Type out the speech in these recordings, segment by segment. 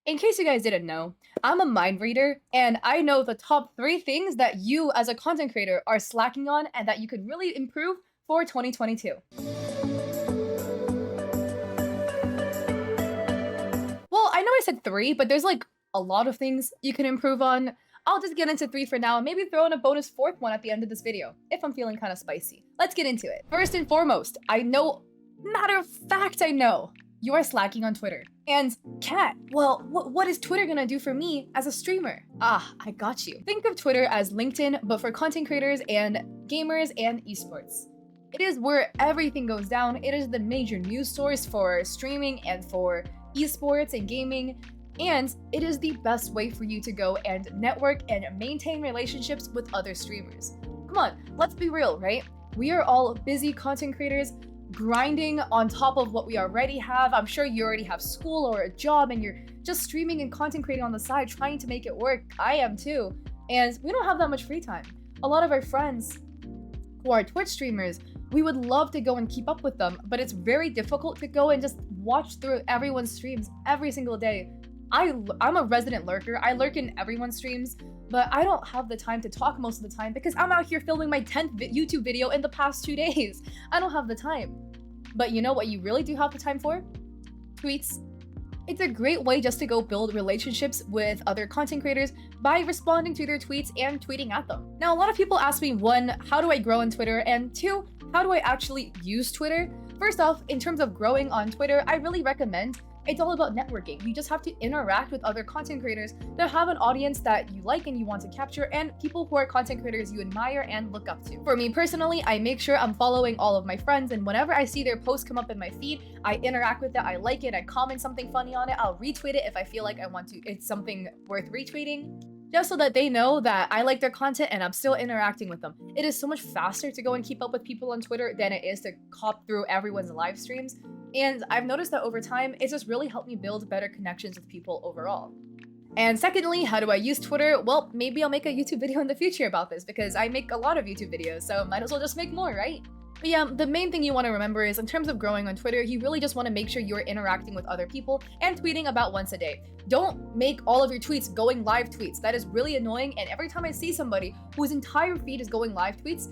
In case you guys didn't know, I'm a mind reader and I know the top three things that you as a content creator are slacking on and that you could really improve for 2022. Well, I know I said three, but there's like a lot of things you can improve on. I'll just get into three for now and maybe throw in a bonus fourth one at the end of this video if I'm feeling kind of spicy. Let's get into it. First and foremost, matter of fact, I know you are slacking on Twitter. And Kat, well, what is Twitter gonna do for me as a streamer? Ah, I got you. Think of Twitter as LinkedIn, but for content creators and gamers and esports. It is where everything goes down. It is the major news source for streaming and for esports and gaming. And it is the best way for you to go and network and maintain relationships with other streamers. Come on, let's be real, right? We are all busy content creators grinding on top of what we already have. I'm sure you already have school or a job and you're just streaming and content creating on the side, trying to make it work. I am too. And we don't have that much free time. A lot of our friends who are Twitch streamers, we would love to go and keep up with them, but it's very difficult to go and just watch through everyone's streams every single day. I'm a resident lurker. I lurk in everyone's streams, but I don't have the time to talk most of the time because I'm out here filming my 10th YouTube video in the past 2 days. I don't have the time. But you know what you really do have the time for? Tweets. It's a great way just to go build relationships with other content creators by responding to their tweets and tweeting at them. Now, a lot of people ask me, one, how do I grow on Twitter? And two, how do I actually use Twitter? First off, in terms of growing on Twitter, I really recommend it's all about networking. You just have to interact with other content creators that have an audience that you like and you want to capture, and people who are content creators you admire and look up to. For me personally, I make sure I'm following all of my friends, and whenever I see their posts come up in my feed, I interact with it, I like it, I comment something funny on it, I'll retweet it if I feel like it's something worth retweeting, just so that they know that I like their content and I'm still interacting with them. It is so much faster to go and keep up with people on Twitter than it is to hop through everyone's live streams. And I've noticed that over time, it's just really helped me build better connections with people overall. And secondly, how do I use Twitter? Well, maybe I'll make a YouTube video in the future about this because I make a lot of YouTube videos, so might as well just make more, right? But yeah, the main thing you want to remember is in terms of growing on Twitter, you really just want to make sure you're interacting with other people and tweeting about once a day. Don't make all of your tweets going live tweets. That is really annoying, and every time I see somebody whose entire feed is going live tweets,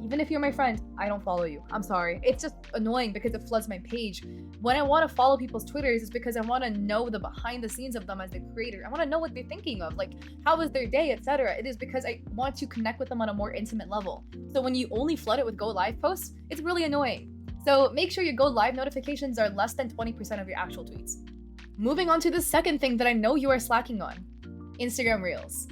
even if you're my friend, I don't follow you. I'm sorry. It's just annoying because it floods my page. When I want to follow people's Twitters, it's because I want to know the behind the scenes of them as the creator. I want to know what they're thinking of, like how was their day, etc. It is because I want to connect with them on a more intimate level. So when you only flood it with go live posts, it's really annoying. So make sure your go live notifications are less than 20% of your actual tweets. Moving on to the second thing that I know you are slacking on, Instagram Reels.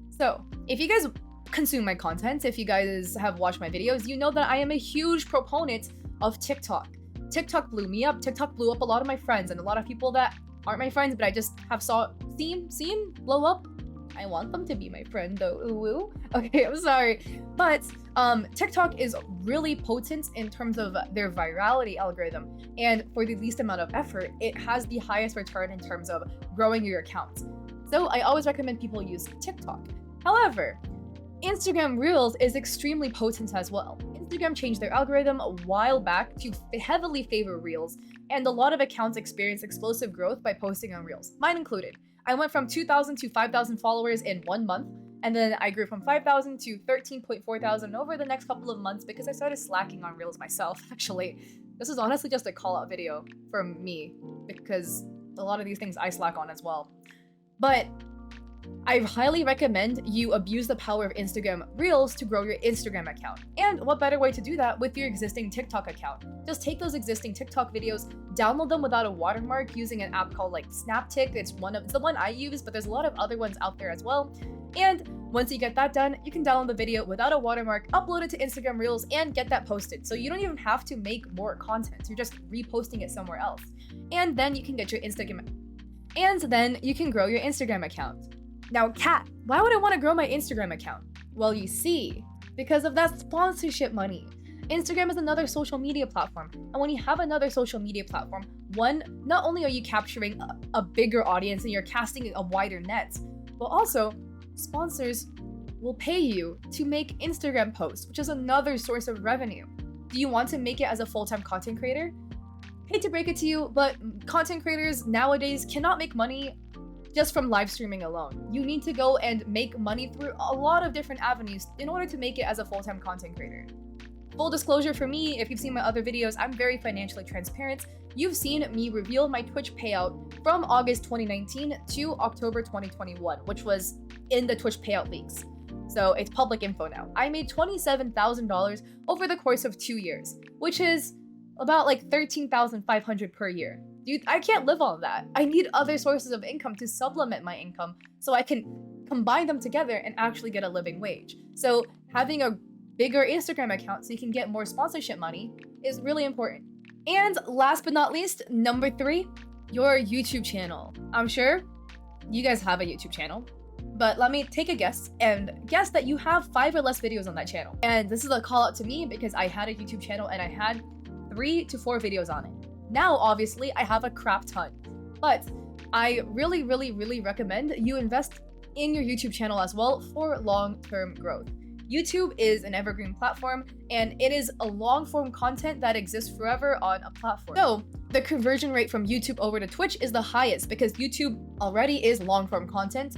So if you guys consume my content, if you guys have watched my videos, you know that I am a huge proponent of TikTok. TikTok blew me up. TikTok blew up a lot of my friends and a lot of people that aren't my friends, but I just have seen blow up. I want them to be my friend though. Ooh. Okay, I'm sorry. But TikTok is really potent in terms of their virality algorithm. And for the least amount of effort, it has the highest return in terms of growing your account. So I always recommend people use TikTok. However, Instagram Reels is extremely potent as well. Instagram changed their algorithm a while back to heavily favor Reels, and a lot of accounts experience explosive growth by posting on Reels, mine included. I went from 2,000 to 5,000 followers in 1 month, and then I grew from 5,000 to 13.4 thousand over the next couple of months because I started slacking on Reels myself, actually. This is honestly just a call-out video for me, because a lot of these things I slack on as well. But I highly recommend you abuse the power of Instagram Reels to grow your Instagram account. And what better way to do that with your existing TikTok account? Just take those existing TikTok videos, download them without a watermark using an app called like Snaptic. It's the one I use, but there's a lot of other ones out there as well. And once you get that done, you can download the video without a watermark, upload it to Instagram Reels, and get that posted. So you don't even have to make more content. You're just reposting it somewhere else. And then you can get your Instagram, and then you can grow your Instagram account. Now, Kat, why would I want to grow my Instagram account? Well, you see, because of that sponsorship money. Instagram is another social media platform, and when you have another social media platform, one, not only are you capturing a bigger audience and you're casting a wider net, but also sponsors will pay you to make Instagram posts, which is another source of revenue. Do you want to make it as a full-time content creator? Hate to break it to you, but content creators nowadays cannot make money just from live streaming alone. You need to go and make money through a lot of different avenues in order to make it as a full-time content creator. Full disclosure for me, if you've seen my other videos, I'm very financially transparent. You've seen me reveal my Twitch payout from August 2019 to October 2021, which was in the Twitch payout leaks. So it's public info now. I made $27,000 over the course of 2 years, which is about like $13,500 per year. Dude, I can't live on that. I need other sources of income to supplement my income so I can combine them together and actually get a living wage. So having a bigger Instagram account so you can get more sponsorship money is really important. And last but not least, number 3, your YouTube channel. I'm sure you guys have a YouTube channel, but let me take a guess and guess that you have 5 or less videos on that channel. And this is a call out to me because I had a YouTube channel and I had 3 to 4 videos on it. Now, obviously, I have a crap ton, but I really recommend you invest in your YouTube channel as well for long-term growth. YouTube is an evergreen platform, and it is a long-form content that exists forever on a platform. So, the conversion rate from YouTube over to Twitch is the highest because YouTube already is long-form content,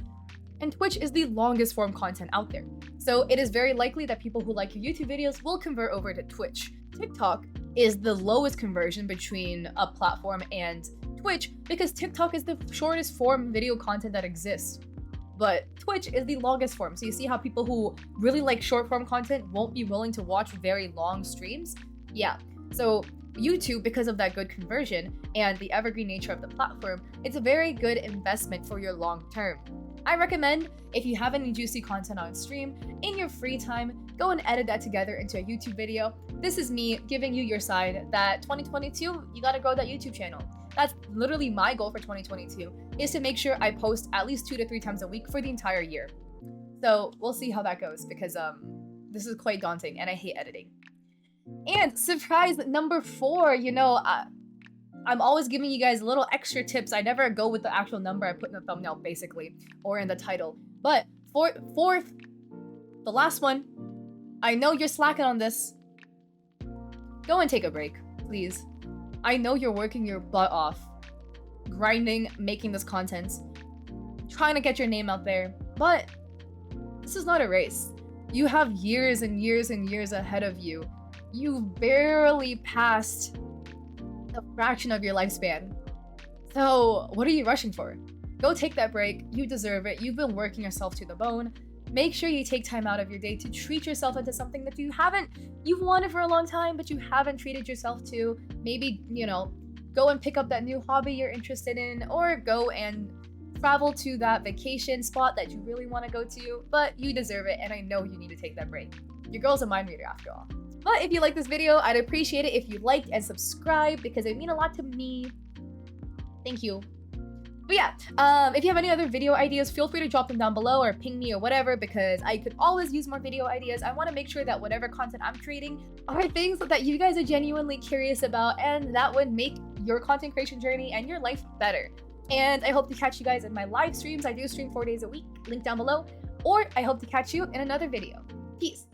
and Twitch is the longest form content out there. So, it is very likely that people who like your YouTube videos will convert over to Twitch. TikTok is the lowest conversion between a platform and Twitch because TikTok is the shortest form video content that exists. But Twitch is the longest form. So you see how people who really like short form content won't be willing to watch very long streams? Yeah. So YouTube, because of that good conversion and the evergreen nature of the platform, it's a very good investment for your long term. I recommend if you have any juicy content on stream, in your free time, go and edit that together into a YouTube video. This is me giving you your side that 2022, you gotta grow that YouTube channel. That's literally my goal for 2022, is to make sure I post at least 2 to 3 times a week for the entire year. So we'll see how that goes because this is quite daunting and I hate editing. And surprise number 4, I'm always giving you guys little extra tips. I never go with the actual number I put in the thumbnail, basically, or in the title. But fourth, the last one, I know you're slacking on this. Go and take a break, please. I know you're working your butt off, grinding, making this content, trying to get your name out there, but this is not a race. You have years and years and years ahead of you. You barely passed a fraction of your lifespan. So what are you rushing for? Go take that break. You deserve it. You've been working yourself to the bone. Make sure you take time out of your day to treat yourself into something that you've wanted for a long time, but you haven't treated yourself to. Maybe, go and pick up that new hobby you're interested in, or go and travel to that vacation spot that you really want to go to, but you deserve it, and I know you need to take that break. Your girl's a mind reader after all. But if you like this video, I'd appreciate it if you liked and subscribed because it would mean a lot to me. Thank you. But yeah, if you have any other video ideas, feel free to drop them down below or ping me or whatever because I could always use more video ideas. I want to make sure that whatever content I'm creating are things that you guys are genuinely curious about and that would make your content creation journey and your life better. And I hope to catch you guys in my live streams. I do stream 4 days a week, link down below. Or I hope to catch you in another video. Peace.